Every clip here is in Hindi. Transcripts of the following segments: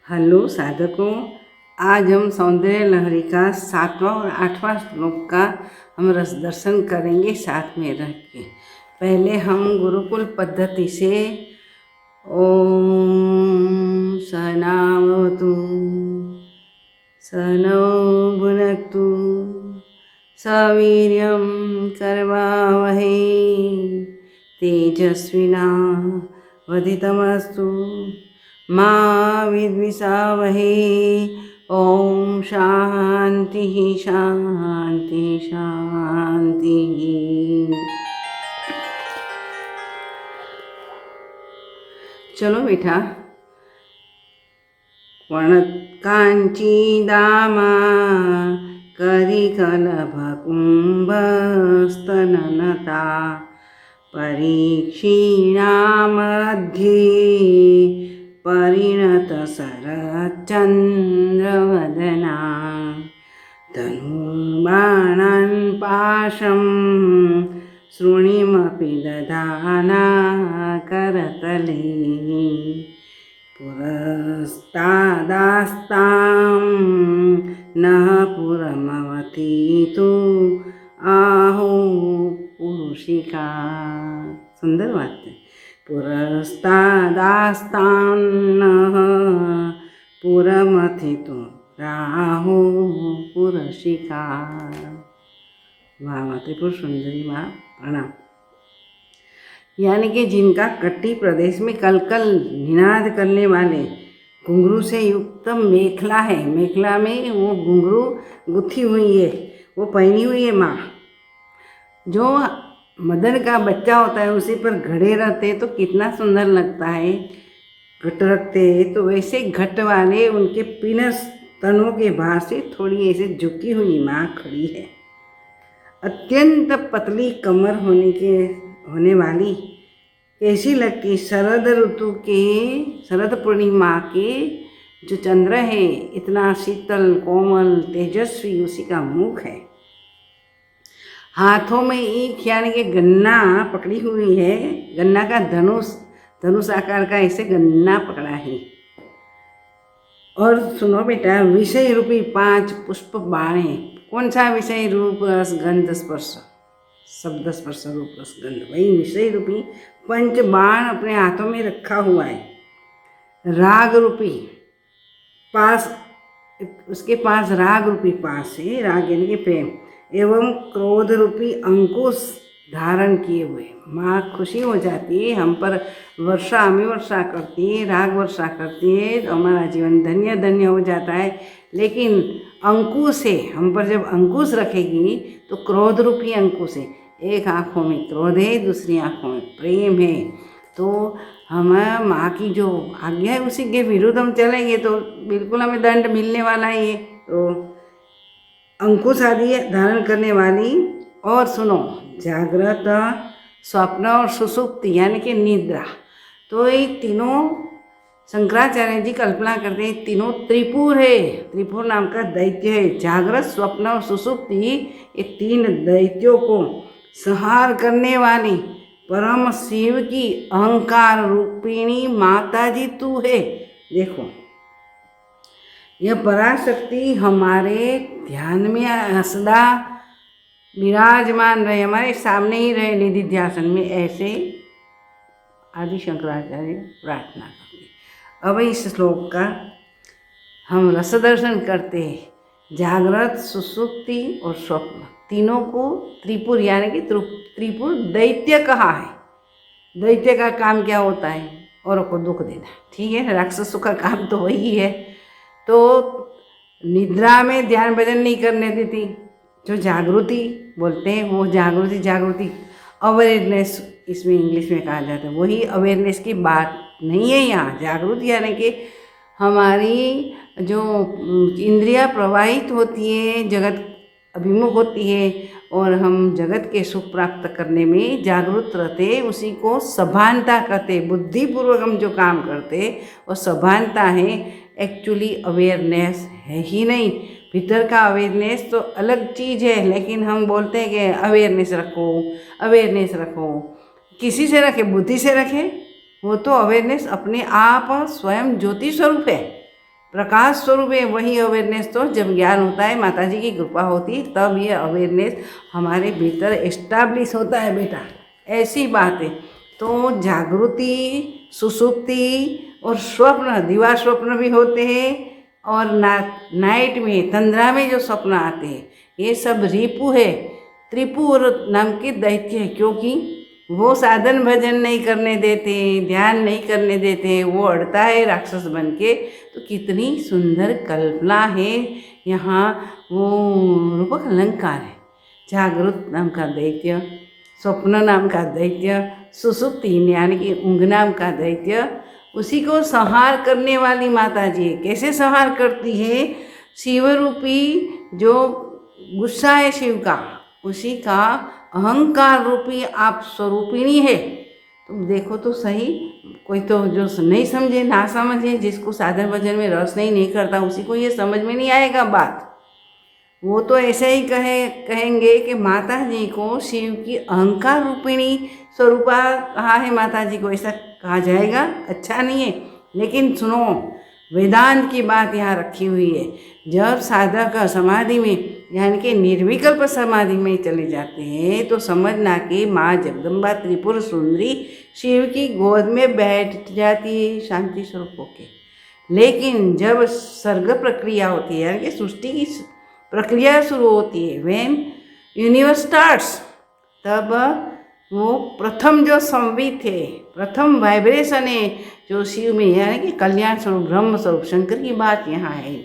हेलो साधकों, आज हम सौंदर्य लहरी का 7वां और 8वां श्लोक का हम रस दर्शन करेंगे साथ में रह के। पहले हम गुरुकुल पद्धति से ओम सहनावतु सहनौ भुनक्तु सवीर्यं करवावहै तेजस्विना वधितमस्तु मा विद्विषावहै। ओम शांति शांति शांति। चलो बेटा, वर्णकांचीदामा करिकलभकुम्भस्तननता परीक्षीणा मध्ये परिणतशरच्चन्द्रवदना धनुर्बाणान् पाशं श्रोणीमपि दधाना करतले पुरस्तादास्तां नः पुरमवतीतु आहो पुरुषिका। सुंदर बात है। पुरस्तादास्तान्नः पुरमथितु राहो पुरुषिका। वाह वाह, त्रिपुर सुंदरी माँ प्रणाम। यानी कि जिनका कट्टी प्रदेश में कलकल निनाद करने वाले घुंघरू से युक्त मेखला है, मेखला में वो घुंघरू गुथी हुई है, वो पहनी हुई है माँ। जो मदन का बच्चा होता है उसी पर घड़े रहते तो कितना सुंदर लगता है, घट रखते तो वैसे घट वाले उनके पीनस तनों के बाहर से थोड़ी ऐसे झुकी हुई माँ खड़ी है। अत्यंत पतली कमर होने वाली कैसी लगती। शरद ऋतु के शरद पूर्णिमा के जो चंद्र है, इतना शीतल कोमल तेजस्वी उसी का मुख है। हाथों में ईख यानी कि गन्ना पकड़ी हुई है, गन्ना का धनुष आकार का ऐसे गन्ना पकड़ा है। और सुनो बेटा, विषय रूपी 5 पुष्प बाण है। कौन सा विषय? रूप रस गंध स्पर्श, शब्द स्पर्श रूप रस गंध, वही विषय रूपी 5 बाण अपने हाथों में रखा हुआ है। राग रूपी पास, उसके पास राग रूपी पास है, राग यानी कि प्रेम, एवं क्रोध रूपी अंकुश धारण किए हुए। माँ खुशी हो जाती है, हम पर वर्षा हमें वर्षा करती है, राग वर्षा करती है तो हमारा जीवन धन्य धन्य हो जाता है। लेकिन अंकुश है, हम पर जब अंकुश रखेगी तो क्रोध रूपी अंकुश है। एक आँखों में क्रोध है, दूसरी आँखों में प्रेम है। तो हम माँ की जो आज्ञा है उसी के विरुद्ध हम चलेंगे तो बिल्कुल हमें दंड मिलने वाला ही है। तो अंकुश आदि धारण करने वाली। और सुनो, जागृत, स्वप्न और सुसुप्ति यानी कि निद्रा, तो ये तीनों शंकराचार्य जी कल्पना करते हैं, तीनों त्रिपुर है, त्रिपुर नाम का दैत्य है। जागृत, स्वप्न और सुसुप्ति, ये 3 दैत्यों को संहार करने वाली परम शिव की अहंकार रूपिणी माता जी तू है। देखो, यह पराशक्ति हमारे ध्यान में सदा विराजमान रहे, हमारे सामने ही रहे निधिध्यासन में, ऐसे आदि शंकराचार्य प्रार्थना करते। अब इस श्लोक का हम रस दर्शन करते हैं। जागृत, सुसुप्ति और स्वप्न तीनों को त्रिपुर यानी कि त्रिपुर दैत्य कहा है। दैत्य का काम क्या होता है? औरों को दुख देना, ठीक है। राक्षसों का काम तो वही है। तो निद्रा में ध्यान भजन नहीं करने देती। जो जागृति बोलते हैं वो जागृति अवेयरनेस इसमें इंग्लिश में कहा जाता है, वही अवेयरनेस की बात नहीं है यहाँ। जागृति यानी कि हमारी जो इंद्रियां प्रवाहित होती है, जगत अभिमुख होती है और हम जगत के सुख प्राप्त करने में जागरूक रहते, उसी को सभानता कहते। बुद्धिपूर्वक हम जो काम करते वो सभानता है, एक्चुअली अवेयरनेस है ही नहीं। भीतर का अवेयरनेस तो अलग चीज़ है, लेकिन हम बोलते हैं कि अवेयरनेस रखो, अवेयरनेस रखो। किसी से रखे? बुद्धि से रखे, वो तो अवेयरनेस अपने आप स्वयं ज्योति स्वरूप है। प्रकाश स्वरूप है वही अवेयरनेस। तो जब ज्ञान होता है, माता जी की कृपा होती है, तब ये अवेयरनेस हमारे भीतर एस्टाब्लिश होता है बेटा, ऐसी बात है। तो जागृति, सुसुप्ति और स्वप्न, दिवा स्वप्न भी होते हैं, और नाइट में, तंद्रा में जो स्वप्न आते हैं, ये सब रिपु है, त्रिपुर नाम के दैत्य है, क्योंकि वो साधन भजन नहीं करने देते, ध्यान नहीं करने देते, वो अड़ता है राक्षस बन के। तो कितनी सुंदर कल्पना है यहाँ। वो रूपक अलंकार है, जागृत नाम का दैत्य, स्वप्न नाम का दैत्य, सुसुप्ति यानी कि ऊँघ नाम का दैत्य, उसी को संहार करने वाली माता जी कैसे संहार करती है? शिवरूपी जो गुस्सा है शिव का, उसी का अहंकार रूपी आप स्वरूपिणी है। तुम देखो तो सही, कोई तो जो नहीं समझे, ना समझे, जिसको साधन भजन में रस नहीं करता, उसी को ये समझ में नहीं आएगा बात। वो तो ऐसे ही कहेंगे कि माता जी को शिव की अहंकार रूपिणी स्वरूपा कहा है, माता जी को ऐसा कहा जाएगा, अच्छा नहीं है। लेकिन सुनो, वेदांत की बात यहाँ रखी हुई है। जब साधक समाधि में यानी कि निर्विकल्प समाधि में चले जाते हैं, तो समझना कि माँ जगदम्बा त्रिपुर सुंदरी शिव की गोद में बैठ जाती है शांति स्वरूप होके। लेकिन जब सर्ग प्रक्रिया होती है, यानी कि सृष्टि की प्रक्रिया शुरू होती है, व्हेन यूनिवर्स स्टार्ट्स, तब वो प्रथम जो संवित है, प्रथम वाइब्रेशन है जो शिव में, यानी कि कल्याण स्वरूप ब्रह्म स्वरूप, शंकर की बात यहाँ है।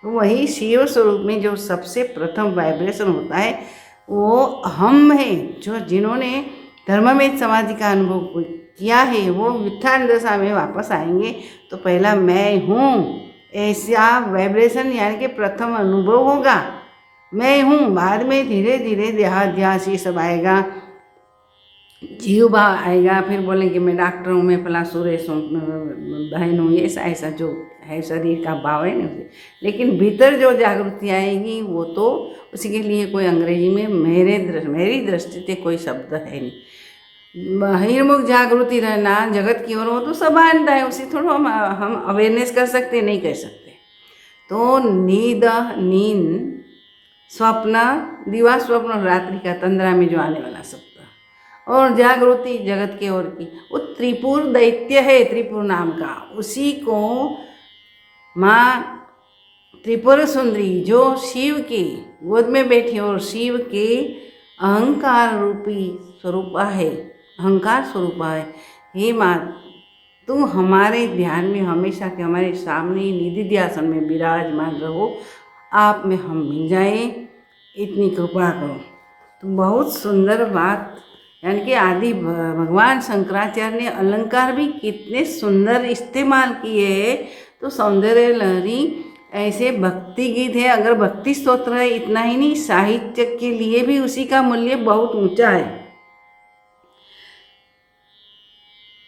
तो वही शिव स्वरूप में जो सबसे प्रथम वाइब्रेशन होता है वो हम है। जो जिन्होंने धर्ममेध समाधि का अनुभव किया है वो व्युत्थान दशा में वापस आएंगे तो पहला मैं हूँ ऐसा वाइब्रेशन यानी कि प्रथम अनुभव होगा, मैं हूँ। बाद में धीरे धीरे देहाध्यास ये सब आएगा, जीव भाव आएगा, फिर बोलेंगे मैं डॉक्टर हूँ, मैं फला सुरेश हूँ, बहन हूँ, ऐसा ऐसा जो है शरीर का भाव है ना। लेकिन भीतर जो जागृति आएगी वो तो उसी के लिए कोई अंग्रेजी में मेरी दृष्टि से कोई शब्द है नहीं। बहिर्मुख जागृति रहना जगत की ओर, वो तो सब आनता है, उसी थोड़ा हम अवेयरनेस कर सकते नहीं कर सकते। तो नींद, स्वप्न, दिवा स्वप्न, रात्रि का तंद्रा में जो आने वाला शब्द, और जागृति जगत के ओर की, वो त्रिपुर दैत्य है, त्रिपुर नाम का। उसी को माँ त्रिपुर सुंदरी जो शिव की गोद में बैठी और शिव के अहंकार रूपी स्वरूपा है, अहंकार स्वरूपा है। हे माँ, तुम हमारे ध्यान में हमेशा के हमारे सामने ही निधि आसन में विराजमान रहो, आप में हम मिल जाए, इतनी कृपा करो। तो बहुत सुंदर बात, यानी कि आदि भगवान शंकराचार्य ने अलंकार भी कितने सुंदर इस्तेमाल किए हैं। तो सौंदर्य लहरी ऐसे भक्ति गीत है, अगर भक्ति स्तोत्र है, इतना ही नहीं, साहित्य के लिए भी उसी का मूल्य बहुत ऊंचा है।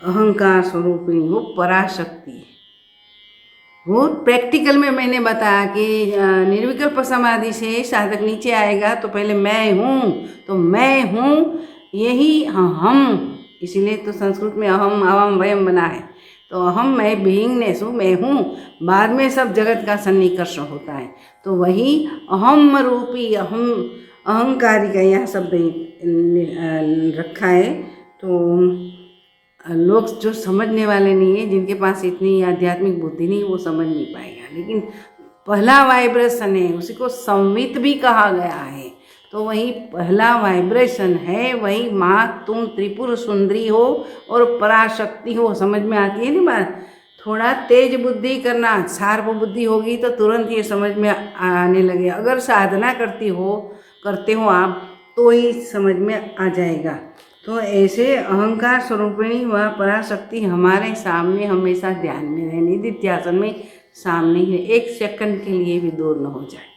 अहंकार स्वरूपिणी वो पराशक्ति, वो प्रैक्टिकल में मैंने बताया कि निर्विकल्प समाधि से साधक नीचे आएगा तो पहले मैं हूँ, तो मैं हूँ यही हम, इसीलिए तो संस्कृत में अहम अवम वयम बना है। तो अहम मैं बीइंगनेस हूँ, मैं हूँ, बाद में सब जगत का सन्निकर्ष होता है। तो वही अहम रूपी अहंकारी का यह शब्द रखा है। तो लोग जो समझने वाले नहीं है, जिनके पास इतनी आध्यात्मिक बुद्धि नहीं, वो समझ नहीं पाएगा। लेकिन पहला वाइब्रेशन है, उसी को संवित भी कहा गया है। तो वही पहला वाइब्रेशन है, वही माँ तुम त्रिपुर सुंदरी हो और पराशक्ति हो। समझ में आती है ना बात? थोड़ा तेज बुद्धि करना, शार्प बुद्धि होगी तो तुरंत ये समझ में आने लगे। अगर साधना करते हो आप तो ही समझ में आ जाएगा। तो ऐसे अहंकार स्वरूपिणी व पराशक्ति हमारे सामने हमेशा ध्यान में रहे, निधिध्यासन में सामने ही, एक सेकंड के लिए भी दूर न हो जाए।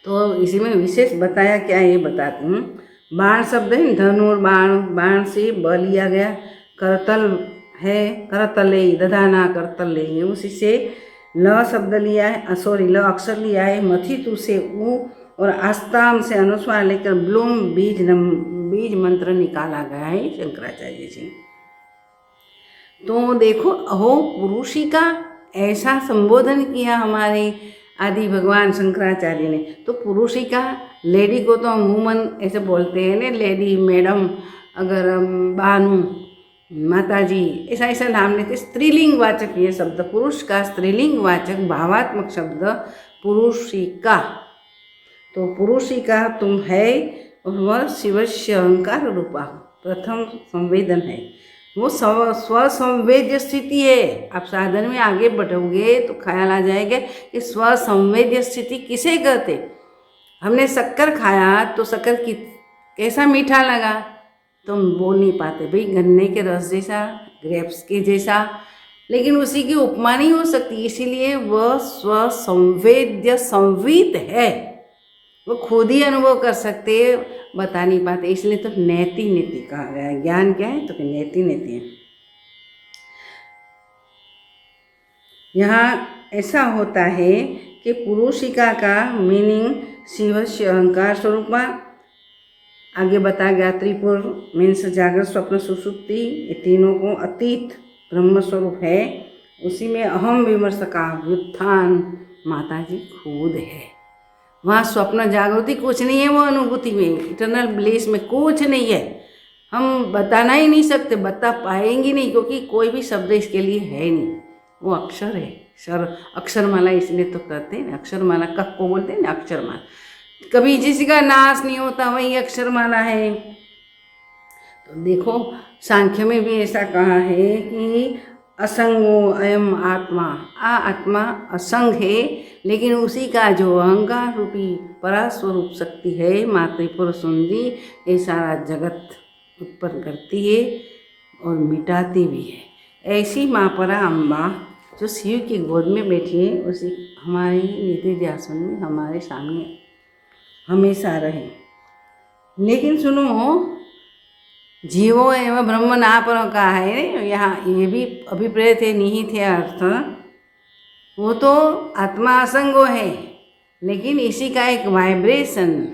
तो इसी में विशेष बताया क्या, ये बताती हूँ। बाण शब्द है, धनुर बाण से ब लिया गया, करतल है, करतले दधाना करतले, उसी से ल शब्द लिया है, ल अक्षर लिया है, मथितु से उ और आस्ताम से अनुस्वार लेकर ब्लूम बीज मंत्र निकाला गया है शंकराचार्य जी। तो देखो, अहो पुरुषिका ऐसा संबोधन किया हमारे आदि भगवान शंकराचार्य ने। तो पुरुषिका, लेडी को तो हम वुमन ऐसे बोलते हैं ना, लेडी, मैडम, अगर बानु, माताजी, ऐसा ऐसा नाम लेते। स्त्रीलिंग वाचक ये शब्द, पुरुष का स्त्रीलिंग वाचक भावात्मक शब्द पुरुषिका। तो पुरुषिका तुम है और वह शिवस्य अहंकार रूपा प्रथम संवेदन है। वो स्वसंवेद्य स्थिति है। आप साधन में आगे बढ़ोगे तो ख्याल आ जाएगा कि स्वसंवेद्य स्थिति किसे कहते। हमने शक्कर खाया तो शक्कर की कैसा मीठा लगा, तो हम बोल नहीं पाते भाई गन्ने के रस जैसा, ग्रेप्स के जैसा, लेकिन उसी की उपमा नहीं हो सकती। इसीलिए वह स्वसंवेद्य संवित है, वो खुद ही अनुभव कर सकते, बता नहीं पाते। इसलिए तो नेति नेति कहा गया है। ज्ञान क्या है, तो नेति नेति है। यहाँ ऐसा होता है कि पुरुषिका का मीनिंग शिवस्य अहंकार स्वरूपा, आगे बताया गया त्रिपुर मीन्स जागृत स्वप्न सुषुप्ति, ये तीनों को अतीत ब्रह्म स्वरूप है। उसी में अहम विमर्श का व्युत्थान माता जी खुद है। वहाँ स्वप्न जागृति कुछ नहीं है, वो अनुभूति में इटर्नल ब्लिस में कुछ नहीं है। हम बताना ही नहीं सकते, बता पाएंगे नहीं, क्योंकि कोई भी शब्द इसके लिए है नहीं। वो अक्षर है, अक्षरमाला इसलिए तो कहते हैं ना, अक्षरमाला कब को बोलते हैं ना, अक्षरमाला। कभी जिसी का नाश नहीं होता, वही अक्षरमाला है। तो देखो सांख्य में भी ऐसा कहा है कि असंगो अयम आत्मा, आत्मा असंग है, लेकिन उसी का जो अहंकार रूपी परास्वरूप शक्ति है माँ त्रिपुर सुंदरी, ये सारा जगत उत्पन्न करती है और मिटाती भी है। ऐसी माँ परा अम्बा जो शिव की गोद में बैठी है, उसी हमारी निधि ध्यान में हमारे सामने हमेशा रहे। लेकिन सुनो, जीवो एवं ब्रह्म नापर का है, यहाँ ये भी अभिप्रेत है, निहित है अर्थ। वो तो आत्मा असंगो है, लेकिन इसी का एक वाइब्रेशन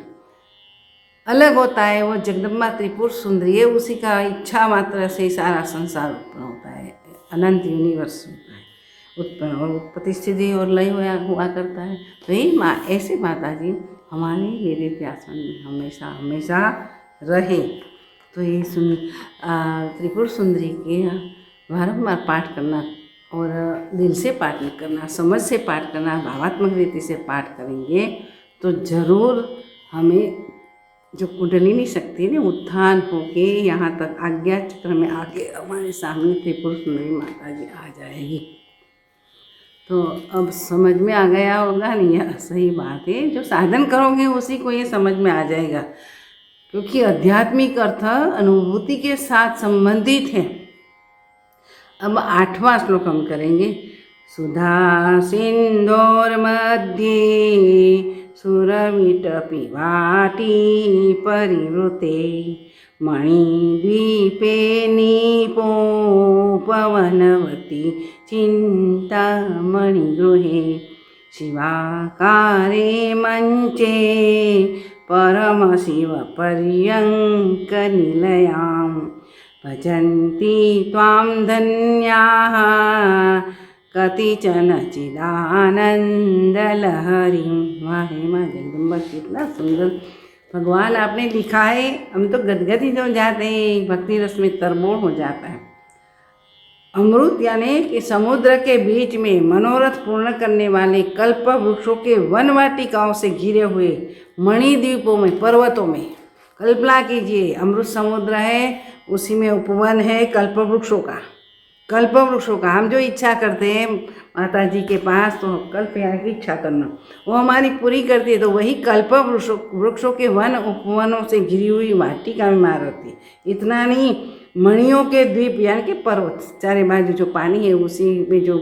अलग होता है। वो जगदम्बा त्रिपुर सुंदरी है, उसी का इच्छा मात्र से सारा संसार उत्पन्न होता है, अनंत यूनिवर्स होता है उत्पन्न, और उत्पत्ति स्थिति और लय हुआ करता है। तो ये माँ, ऐसे माता जी हमारे वेदिक आसन में हमेशा हमेशा रहे। तो ये त्रिपुर सुंदरी के बारंबार पाठ करना और दिल से पाठ करना, समझ से पाठ करना, भावात्मक रीति से पाठ करेंगे तो ज़रूर हमें जो कुंडलिनी शक्ति ने उत्थान होके यहाँ तक आज्ञा चक्र में आके हमारे सामने त्रिपुर सुंदरी माता जी आ जाएगी। तो अब समझ में आ गया होगा नहीं, यह सही बात है। जो साधन करोगे उसी को ये समझ में आ जाएगा, क्योंकि आध्यात्मिक अर्थ अनुभूति के साथ संबंधित है। अब 8वां श्लोक हम करेंगे। सुधा सिंधोर मध्य सुरविटपि वाटी परिवृते मणिद्वीपे नीपो पवनवती चिन्तामणिगृहे शिवाकारे मंचे परमशिवपर्यङ्कनिलयां भजन्ति त्वां धन्याः कतिचन चिदानन्दलहरीं। वाह माँ जगदम्बा, कितना सुंदर भगवान आपने लिखा है। हम तो गदगद ही हो जाते हैं, भक्ति रस में तरबोड़ हो जाता है। अमृत यानी कि समुद्र के बीच में मनोरथ पूर्ण करने वाले कल्प वृक्षों के वन वाटिकाओं से घिरे हुए मणिद्वीपों में, पर्वतों में कल्पना कीजिए। अमृत समुद्र है, उसी में उपवन है कल्प वृक्षों का। कल्प वृक्षों का हम जो इच्छा करते हैं माता जी के पास, तो कल्प यानी कि इच्छा करना, वो हमारी पूरी करती है। तो वही कल्प वृक्षों के वन उपवनों से घिरी हुई वाटिका में माँ रहती है। इतना नहीं, मणियों के द्वीप यानी कि पर्वत, चारे बाजू जो पानी है उसी में जो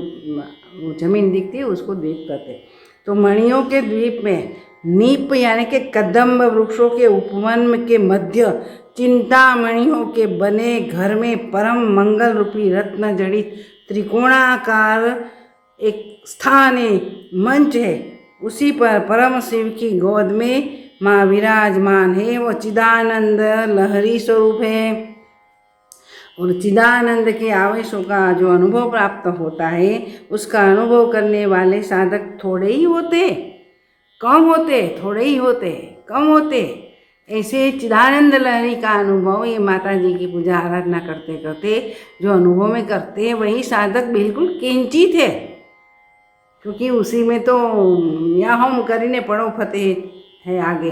जमीन दिखती है उसको द्वीप कहते हैं। तो मणियों के द्वीप में नीप यानी कि कदम्ब वृक्षों के उपवन के मध्य चिंतामणियों के बने घर में परम मंगल रूपी रत्न जड़ित त्रिकोणाकार एक स्थान है, मंच है। उसी पर परम शिव की गोद में माँ विराजमान है। वो चिदानंद लहरी स्वरूप है और चिदानंद के आवेशों का जो अनुभव प्राप्त होता है, उसका अनुभव करने वाले साधक थोड़े ही होते, कम होते, थोड़े ही होते, कम होते। ऐसे चिदानंद लहरी का अनुभव ये माता जी की पूजा आराधना करते करते जो अनुभव में करते हैं, वही साधक बिल्कुल किंचित है, क्योंकि उसी में तो या हम करीने पढ़ो फतेह है आगे,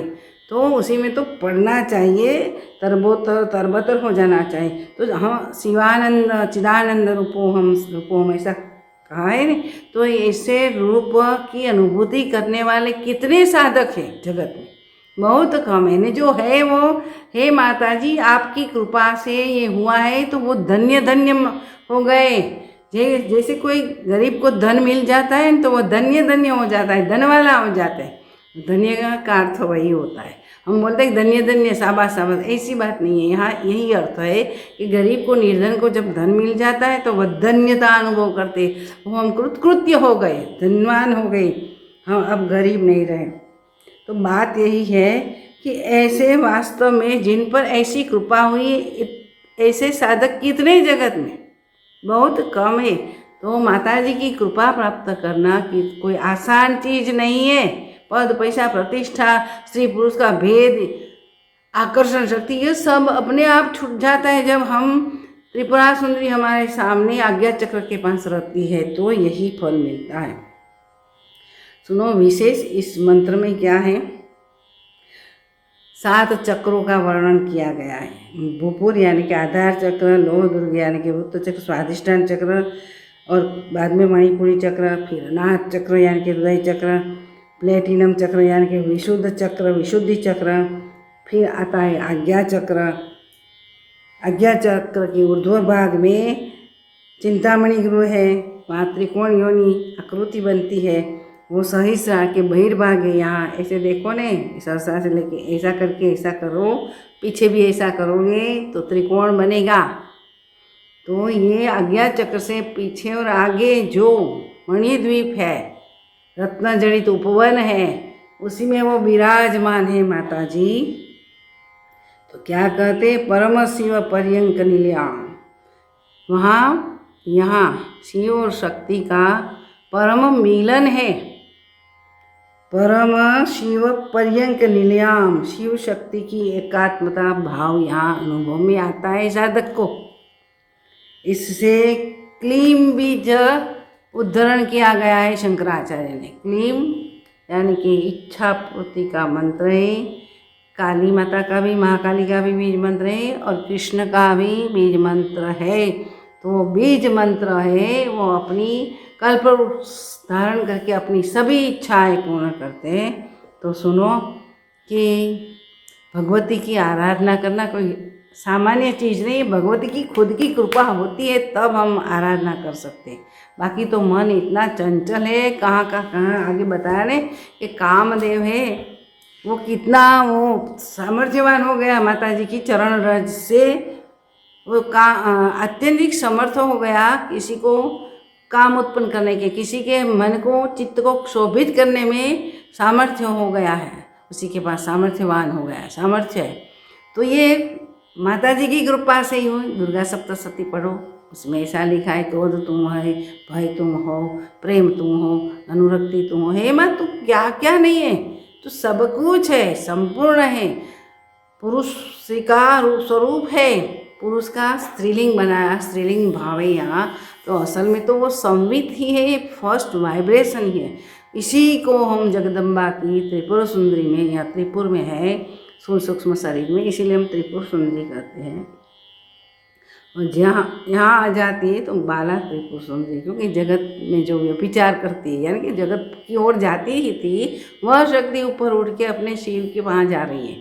तो उसी में तो पढ़ना चाहिए, तरबतर हो जाना चाहिए। तो हाँ, शिवानंद चिदानंद रूपों ऐसा कहा है न, तो ऐसे रूप की अनुभूति करने वाले कितने साधक हैं जगत में, बहुत कम है। जो है वो हे माता जी आपकी कृपा से ये हुआ है, तो वो धन्य धन्य हो गए। जैसे कोई गरीब को धन मिल जाता है तो वो धन्य धन्य हो जाता है, धन वाला हो जाता है। धन्य का अर्थ वही होता है। हम बोलते हैं धन्य धन्य शाबाश शाबाश, ऐसी बात नहीं है। यहाँ यही अर्थ है कि गरीब को, निर्धन को जब धन मिल जाता है तो वह धन्यता अनुभव करते, वो हम कृतकृत्य हो गए, धनवान हो गए, हम अब गरीब नहीं रहे। तो बात यही है कि ऐसे वास्तव में जिन पर ऐसी कृपा हुई, ऐसे साधक कितने जगत में, बहुत कम है। तो माता जी की कृपा प्राप्त करना कि कोई आसान चीज़ नहीं है। पद, पैसा, प्रतिष्ठा, स्त्री पुरुष का भेद, आकर्षण शक्ति, ये सब अपने आप छूट जाता है जब हम त्रिपुरा सुंदरी हमारे सामने आज्ञा चक्र के पास रहती है, तो यही फल मिलता है। सुनो, विशेष इस मंत्र में क्या है, 7 चक्रों का वर्णन किया गया है। भूपुर यानी कि आधार चक्र, लौह दुर्ग यानी कि वृत्त चक्र, स्वाधिष्ठान चक्र, और बाद में मणिपुरी चक्र, फिर अनाहत चक्र यानी कि हृदय चक्र, प्लेटिनम चक्र यानी कि विशुद्ध चक्र, विशुद्धि चक्र, फिर आता है आज्ञा चक्र। आज्ञा चक्र के ऊर्ध्व भाग में चिंतामणि गृह है, वहाँ त्रिकोण योनि आकृति बनती है। वो सहस्रा के बहिर्भाग है, यहाँ ऐसे देखो ने, सहस्रा से लेके ऐसा करके ऐसा करो, पीछे भी ऐसा करोगे तो त्रिकोण बनेगा। तो ये आज्ञा चक्र से पीछे और आगे जो मणिद्वीप है, रत्न जड़ित उपवन है, उसी में वो विराजमान है माता जी। तो क्या कहते, परम शिव पर्यंक निलयाम, वहाँ यहाँ शिव और शक्ति का परम मिलन है। परम शिव पर्यंक निलयाम, शिव शक्ति की एकात्मता भाव यहाँ अनुभव में आता है साधक को। इससे क्लीम बीज उद्धरण किया गया है शंकराचार्य ने। क्लीम यानी कि इच्छा पूर्ति का मंत्र है, काली माता का भी, महाकाली का भी बीज मंत्र है, और कृष्ण का भी बीज मंत्र है। तो बीज मंत्र है, वो अपनी कल्पवृक्ष धारण करके अपनी सभी इच्छाएं पूर्ण करते हैं। तो सुनो कि भगवती की आराधना करना कोई सामान्य चीज़ नहीं है। भगवती की खुद की कृपा होती है तब हम आराधना कर सकते हैं। बाकी तो मन इतना चंचल है, कहाँ का कहाँ। आगे बताया ने कि कामदेव है, वो कितना वो सामर्थ्यवान हो गया माता जी की चरण रज से, वो अत्यधिक समर्थ हो गया किसी को काम उत्पन्न करने के, किसी के मन को, चित्त को शोभित करने में सामर्थ्य हो गया है, उसी के पास सामर्थ्यवान हो गया है, सामर्थ्य है। तो ये माता जी की कृपा से ही हुई। दुर्गा सप्तशती पढ़ो, उसमें ऐसा लिखा है, क्रोध तुम है, भय तुम हो, प्रेम तुम हो, अनुरक्ति तुम हो। हे माँ, तू क्या क्या नहीं है, तो सब कुछ है, संपूर्ण है। पुरुष का स्वरूप है, पुरुष का स्त्रीलिंग बनाया, स्त्रीलिंग भाव है यहाँ। तो असल में तो वो संवित ही है, ये फर्स्ट वाइब्रेशन ही है। इसी को हम जगदम्बा की त्रिपुर सुंदरी में, या त्रिपुर में है सूक्ष्म शरीर में, इसीलिए हम त्रिपुर सुंदरी कहते हैं। और जहाँ यहाँ आ जाती है तो बाला त्रिपुर सुंदरी, क्योंकि जगत में जो व्यभिचार करती है, यानी कि जगत की ओर जाती ही थी, वह शक्ति ऊपर उठ के अपने शिव के वहाँ जा रही है।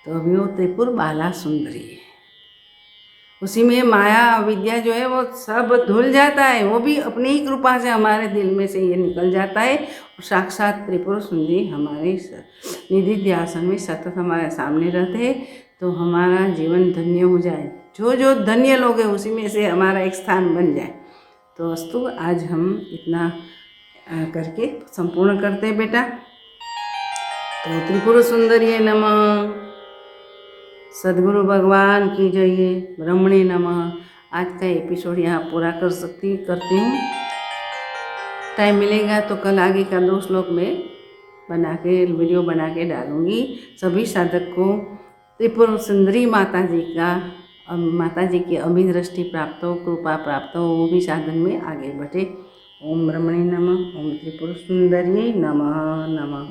तो अभी वो त्रिपुर बाला सुंदरी है। उसी में माया विद्या जो है वो सब धुल जाता है, वो भी अपनी ही कृपा से हमारे दिल में से ये निकल जाता है। और साक्षात त्रिपुर सुंदरी हमारे निधि ध्यासन में सतत हमारे सामने रहते हैं, तो हमारा जीवन धन्य हो जाए। जो जो धन्य लोग हैं उसी में से हमारा एक स्थान बन जाए। तो अस्तु, आज हम इतना करके संपूर्ण करते हैं बेटा। तो त्रिपुर सुंदरी नमः। सद्गुरु भगवान की जय। ब्रह्मणे नमः। आज का एपिसोड यहाँ पूरा करती हूँ। टाइम मिलेगा तो कल आगे का 2 श्लोक में वीडियो बना के डालूँगी। सभी साधक को त्रिपुर सुंदरी माता जी की अभिदृष्टि प्राप्त हो, कृपा प्राप्त हो, वो भी साधन में आगे बढ़े। ओम ब्रह्मणे नमः। ओम त्रिपुर सुंदरी नमः नमः।